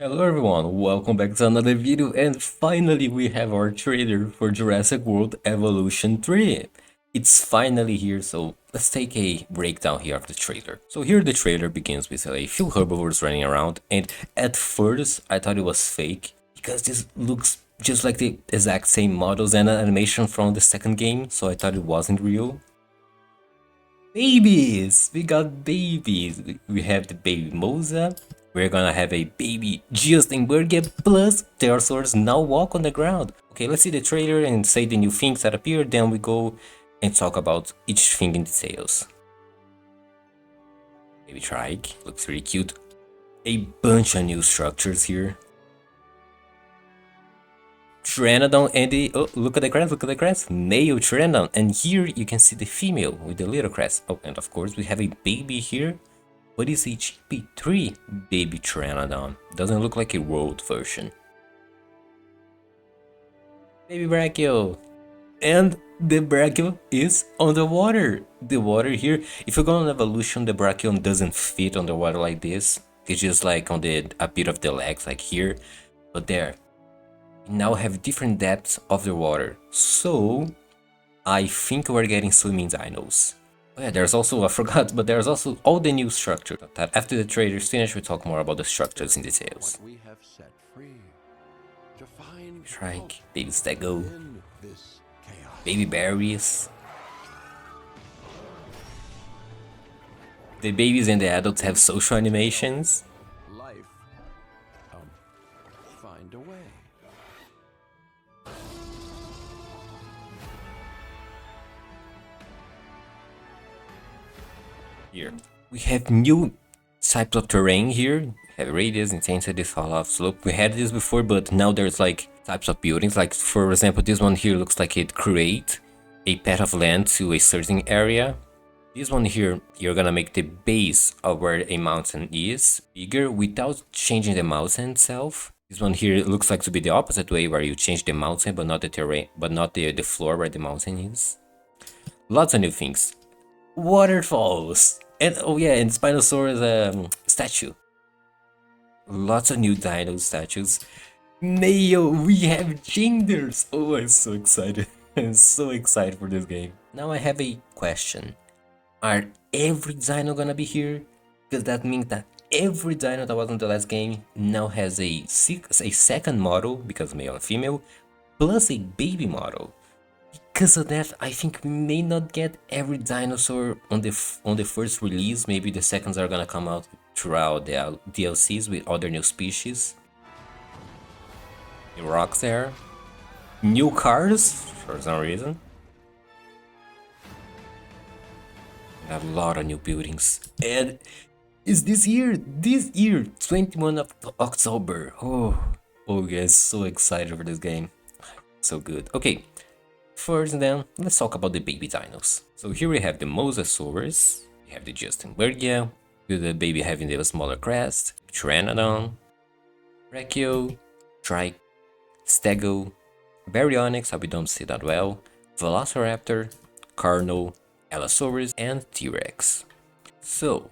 Hello everyone, welcome back to another video, and finally we have our trailer for Jurassic World Evolution 3. It's finally here, so let's take a breakdown here of the trailer. So here the trailer begins with a few herbivores running around, and at first I thought it was fake, because this looks just like the exact same models and animation from the second game, so I thought it wasn't real. Babies! We got babies! We have the baby Moza. We're gonna have a baby Justin Burger plus pterosaurs now walk on the ground. Okay, let's see the trailer and say the new things that appear, then we go and talk about each thing in details. Baby Trike, looks really cute. A bunch of new structures here. Pteranodon and the, oh, look at the crest, male Pteranodon, and here you can see the female with the little crest. Oh, and of course we have a baby here, but it's a GP3 baby Pteranodon, doesn't look like a world version. Baby Brachio, and the Brachio is on the water. The water here, if you go on evolution, the Brachio doesn't fit on the water like this, it's just like on the a bit of the legs like here, but there. Now have different depths of the water, so I think we're getting swimming dinos. Oh yeah, there's also, I forgot, but there's also all the new structure. That after the trailers finish, we talk more about the structures in details. We have set free to find Shrike, baby Stego, in this chaos. baby berries. The babies and the adults have social animations. Life, find a way. Here we have new types of terrain here. We have radius, intensity, fall off, slope. We had this before, but now there's like types of buildings. Like for example, this one here looks like it create a patch of land to a certain area. This one here, you're gonna make the base of where a mountain is bigger without changing the mountain itself. This one here looks like to be the opposite way, where you change the mountain but not the terrain, but not the floor where the mountain is. Lots of new things. Waterfalls! And oh yeah, and Spinosaurus statue. Lots of new dino statues. Mayo, we have genders! Oh, I'm so excited. I'm so excited for this game. Now I have a question. Are every dino gonna be here? Because that means that every dino that was in the last game now has a second model, because male and female, plus a baby model. Because of that, I think we may not get every dinosaur on the first release. Maybe the seconds are gonna come out throughout the DLCs with other new species. New rocks there. New cars, for some reason. We have a lot of new buildings. And it's this year, 21 of October. Oh yes, so excited for this game. So good. Okay. First then, let's talk about the baby dinos. So here we have the Mosasaurus, we have the Justin Bergia, with the baby having the smaller crest, Pteranodon, Brachio, Trike, Stego, Baryonyx, we don't see that well, Velociraptor, Carno, Allosaurus, and T-Rex. So,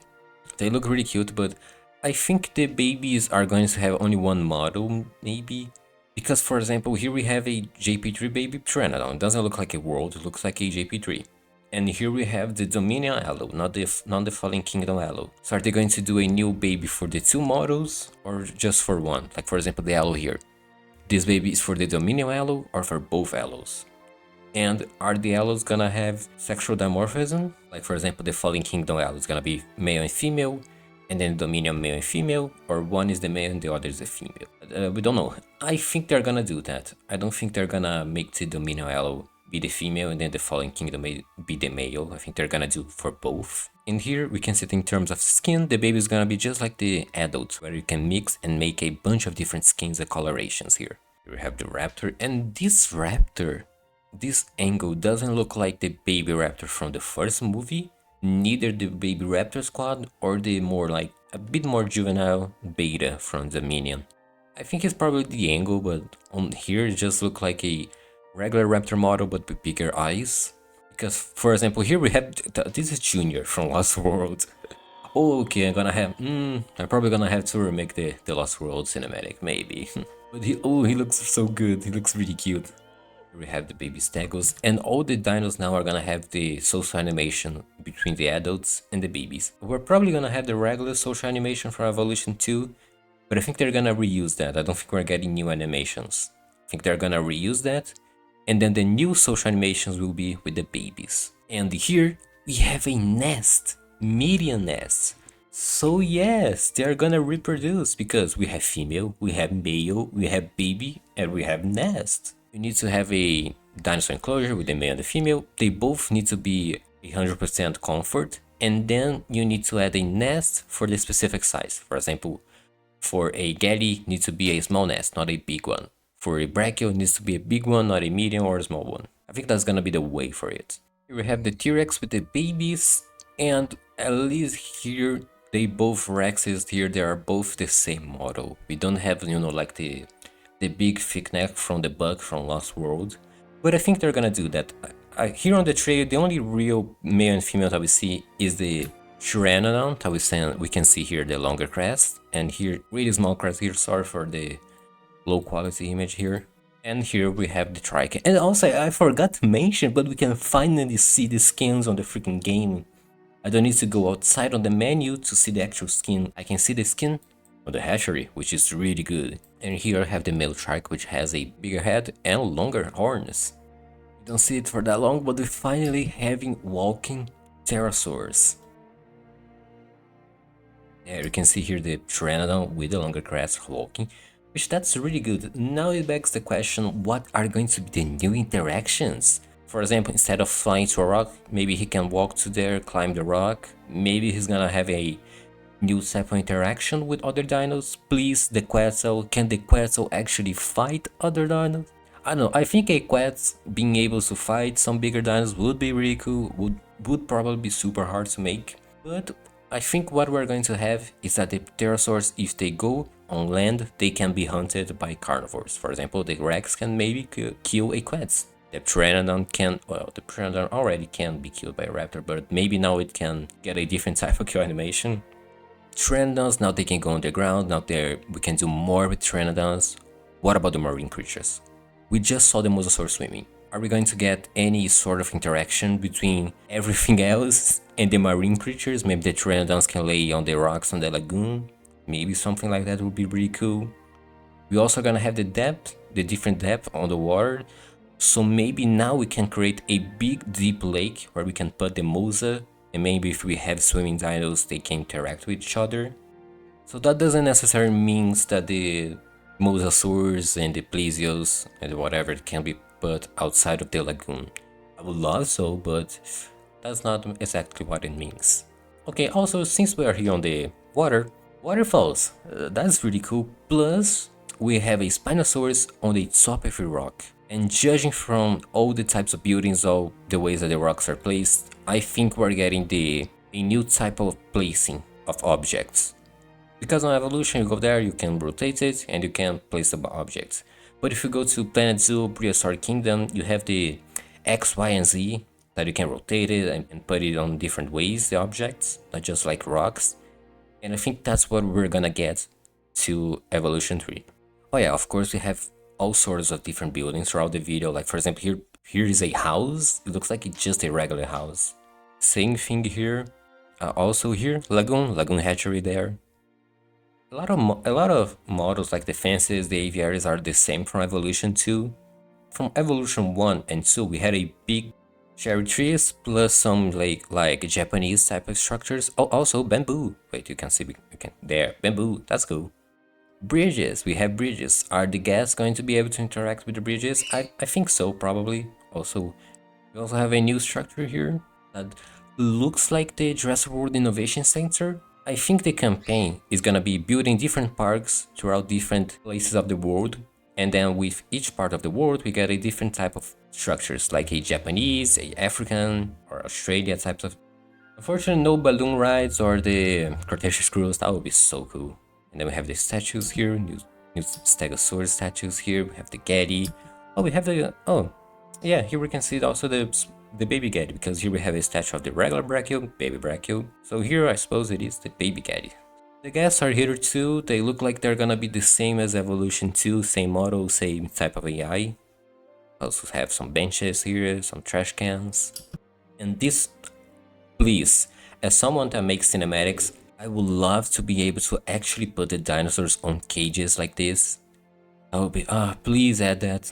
they look really cute, but I think the babies are going to have only one model, maybe. Because, for example, here we have a JP3 baby Pteranodon. It doesn't look like a world, it looks like a JP3. And here we have the Dominion Allo, not the Fallen Kingdom Allo. So are they going to do a new baby for the two models, or just for one? Like, for example, the Allo here. This baby is for the Dominion Allo, or for both Allos? And are the Allos gonna have sexual dimorphism? Like, for example, the Fallen Kingdom Allo is gonna be male and female, and then Dominion male and female, or one is the male and the other is the female. We don't know. I think they're gonna do that. I don't think they're gonna make the Dominion Allo be the female and then the Fallen Kingdom be the male. I think they're gonna do for both. And here we can see it in terms of skin, the baby is gonna be just like the adults, where you can mix and make a bunch of different skins and colorations here. Here we have the raptor, and this raptor, this angle doesn't look like the baby raptor from the first movie. Neither the baby raptor squad or the more like a bit more juvenile beta from Dominion. I think it's probably the angle, but on here it just looks like a regular raptor model but with bigger eyes. Because for example here we have this is Junior from Lost World. Oh, okay, I'm probably gonna have to remake the Lost World cinematic, maybe. But he looks so good. He looks really cute. Here we have the baby stegos, and all the dinos now are gonna have the social animation between the adults and the babies. We're probably gonna have the regular social animation from Evolution 2, but I think they're gonna reuse that. I don't think we're getting new animations. I think they're gonna reuse that, and then the new social animations will be with the babies. And here we have a nest, median nest. So yes, they're gonna reproduce because we have female, we have male, we have baby, and we have nest. You need to have a dinosaur enclosure with the male and the female. They both need to be 100% comfort, and then you need to add a nest for the specific size. For example, for a Getty needs to be a small nest, not a big one. For a Brachio, it needs to be a big one, not a medium or a small one. I think that's gonna be the way for it. Here we have the T-Rex with the babies, and at least here, they both Rexes here, they are both the same model. We don't have, like the big thick neck from the bug from Lost World. But I think they're gonna do that. Here on the trail, the only real male and female that we see is the Pteranodon that we can see here the longer crest, and here really small crest here, sorry for the low quality image here. And here we have the Trike. And also I forgot to mention, but we can finally see the skins on the freaking game. I don't need to go outside on the menu to see the actual skin. I can see the skin on the hatchery, which is really good. And here I have the male Trike, which has a bigger head and longer horns. We don't see it for that long, but we're finally having walking pterosaurs. Yeah, you can see here the Pteranodon with the longer crest walking, which that's really good. Now it begs the question, what are going to be the new interactions? For example, instead of flying to a rock, maybe he can walk to there, climb the rock. Maybe he's gonna have a new type of interaction with other dinos. Please, the Quetzal, can the Quetzal actually fight other dinos? I don't know, I think a Quetz being able to fight some bigger dinos would be really cool, would probably be super hard to make. But I think what we're going to have is that the pterosaurs, if they go on land, they can be hunted by carnivores. For example, the Rex can maybe kill a Quetz. The Pteranodon can, well, the Pteranodon already can be killed by a raptor, but maybe now it can get a different type of kill animation. Pteranodons, now they can go underground, we can do more with Pteranodons. What about the marine creatures? We just saw the mosasaur swimming. Are we going to get any sort of interaction between everything else and the marine creatures? Maybe the Pteranodons can lay on the rocks on the lagoon. Maybe something like that would be really cool. We're also gonna have the depth, the different depth on the water. So maybe now we can create a big deep lake where we can put the mosa, and maybe if we have swimming dinos, they can interact with each other. So that doesn't necessarily mean that the mosasaurs and the plesios and whatever can be put outside of the lagoon. I would love so, but that's not exactly what it means. Okay, also since we are here on the waterfalls, that's really cool. Plus, we have a Spinosaurus on the top of a rock. And judging from all the types of buildings, all the ways that the rocks are placed, I think we're getting a new type of placing of objects. Because on Evolution, you go there, you can rotate it, and you can place the objects. But if you go to Planet Zoo, Prehistoric Kingdom, you have the X, Y, and Z, that you can rotate it and put it on different ways, the objects, not just like rocks. And I think that's what we're gonna get to Evolution 3. Oh yeah, of course we have all sorts of different buildings throughout the video, like for example here is a house. It looks like it's just a regular house. Same thing here. Also here, lagoon hatchery there. A lot of models like the fences, the aviaries are the same from Evolution 2. From Evolution 1 and 2 we had a big cherry trees plus some like Japanese type of structures. Oh, also bamboo. Wait, you can see there, bamboo, that's cool. Bridges, we have bridges. Are the guests going to be able to interact with the bridges? I think so, probably. Also, we also have a new structure here that looks like the Jurassic World Innovation Center. I think the campaign is gonna be building different parks throughout different places of the world, and then with each part of the world we get a different type of structures, like a Japanese, a African, or Australia types of. Unfortunately, no balloon rides or the Cretaceous cruise. That would be so cool. And then we have the statues here, new Stegosaurus statues here. We have the Getty. Oh, we have the, oh, yeah, here we can see also the the baby Gaddy, because here we have a statue of the regular Brachio, baby Brachio. So here I suppose it is the baby Gaddy. The guests are here too. They look like they're gonna be the same as Evolution 2, same model, same type of AI. Also have some benches here, some trash cans. And this, please, as someone that makes cinematics, I would love to be able to actually put the dinosaurs on cages like this. I would be, please add that.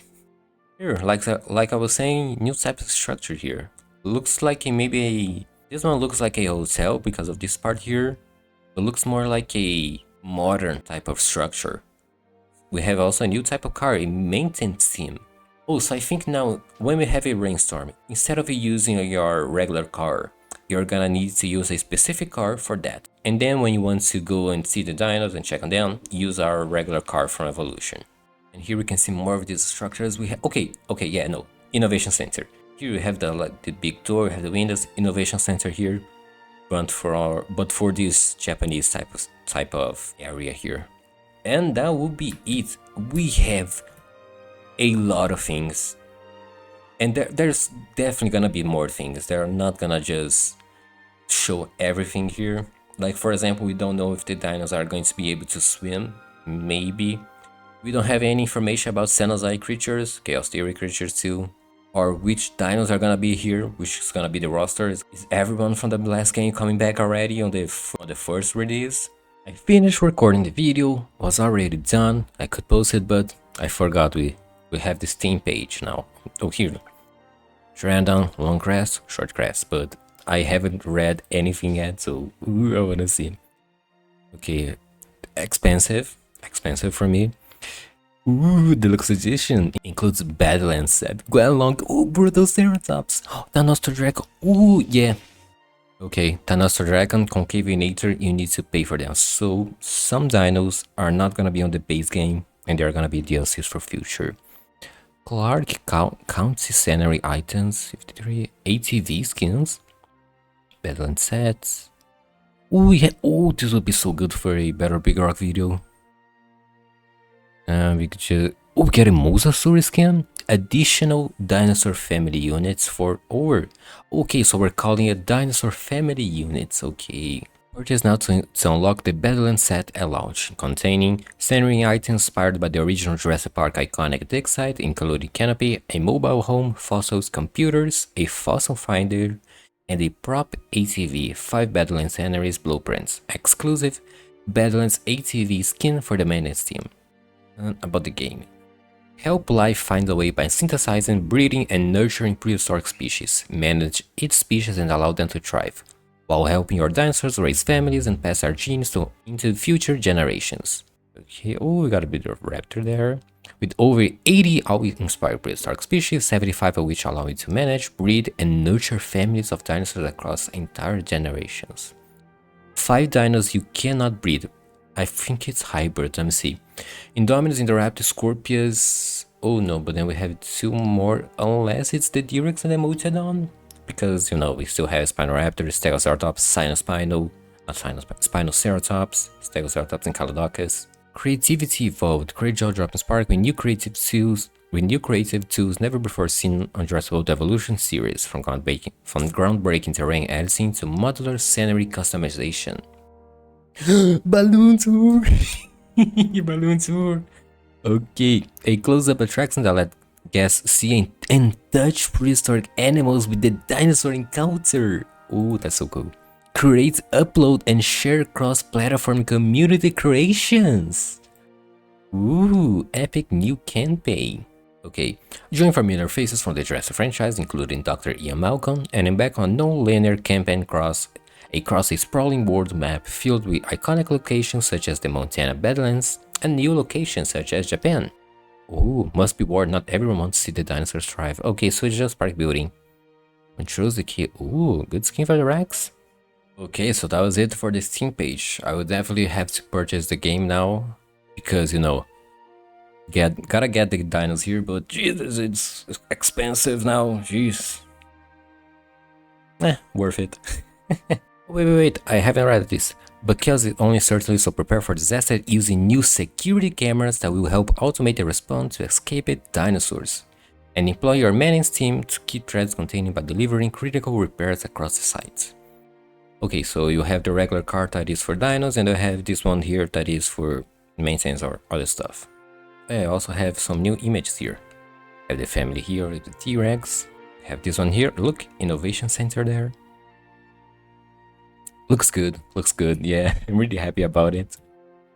Here, like I was saying, new type of structure here. Looks like this one looks like a hotel because of this part here. It looks more like a modern type of structure. We have also a new type of car, a maintenance team. Oh, so I think now when we have a rainstorm, instead of using your regular car, you're gonna need to use a specific car for that. And then when you want to go and see the dinos and check on them, use our regular car from Evolution. And here we can see more of these structures. We have Innovation Center. Here we have the big door, we have the windows, Innovation Center here, but for this Japanese type of area here. And that will be it. We have a lot of things, and there's definitely gonna be more things. They're not gonna just show everything here. Like for example, we don't know if the dinos are going to be able to swim. Maybe. We don't have any information about Cenozoic creatures, Chaos Theory creatures too, or which dinos are gonna be here, which is gonna be the roster. Is everyone from the last game coming back already on the first release? I finished recording the video, was already done, I could post it, but I forgot we have this Steam page now. Oh, here. Random, long grass, short grass, but I haven't read anything yet, so I wanna see. Okay, expensive for me. Deluxe edition includes Badlands set, Guanlong, Brutoceratops, Dinosaur, yeah. Okay, Dinosaur Dragon, Concavinator, you need to pay for them. So, some dinos are not gonna be on the base game, and they're gonna be DLCs for future. Clark County Scenery items, 53, ATV skins, Badlands sets. Yeah, this would be so good for a Better Big Rock video. We could just, we get a Mosasaur skin, additional dinosaur family units for, okay, so we're calling it dinosaur family units, okay. Purchase now to unlock the Badlands set at launch, containing scenery items inspired by the original Jurassic Park iconic dig site, including canopy, a mobile home, fossils, computers, a fossil finder, and a prop ATV, 5 Badlands sceneries blueprints, exclusive Badlands ATV skin for the maintenance team. About the game. Help life find a way by synthesizing, breeding, and nurturing prehistoric species. Manage each species and allow them to thrive, while helping your dinosaurs raise families and pass our genes into future generations. Okay, we got a bit of raptor there. With over 80 awe-inspired prehistoric species, 75 of which allow you to manage, breed, and nurture families of dinosaurs across entire generations. 5 dinos you cannot breed. I think it's hybrid, let me see. Indominus, Indoraptor, Scorpius. Oh no, but then we have 2 more, unless it's the D-Rex and the Multidon. Because, we still have Spinoraptor, Stegoceratops, Spinoceratops, Stegoceratops, and Calodocus. Creativity evolved. Great jaw-dropping spark with new creative tools never before seen on Jurassic World Evolution series, from groundbreaking terrain editing to modular scenery customization. Balloon tour! Balloon tour! Okay, a close-up attraction that let guests see and touch prehistoric animals with the dinosaur encounter. Oh, that's so cool. Create, upload, and share cross-platform community creations. Ooh, epic new campaign. Okay, join familiar faces from the Jurassic franchise, including Dr. Ian Malcolm, and embark on a non-linear campaign across a sprawling world map filled with iconic locations such as the Montana Badlands and new locations such as Japan. Ooh, must be warned, not everyone wants to see the dinosaurs thrive. Okay, so it's just park building. Controls the key. Ooh, good skin for the Rex. Okay, so that was it for the Steam page. I would definitely have to purchase the game now, because, gotta get the dinos here, but Jesus, it's expensive now, jeez. Worth it. Wait, I haven't read this. Because it only certainly so prepare for disaster using new security cameras that will help automate the response to escaped dinosaurs. and employ your maintenance team to keep threads contained by delivering critical repairs across the site. Okay, so you have the regular cart that is for dinos, and I have this one here that is for maintenance or other stuff. I also have some new images here. I have the family here with the T-Rex. I have this one here. Look, Innovation Center there. Looks good, yeah, I'm really happy about it.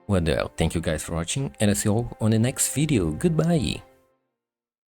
Well, thank you guys for watching, and I'll see you all on the next video. Goodbye!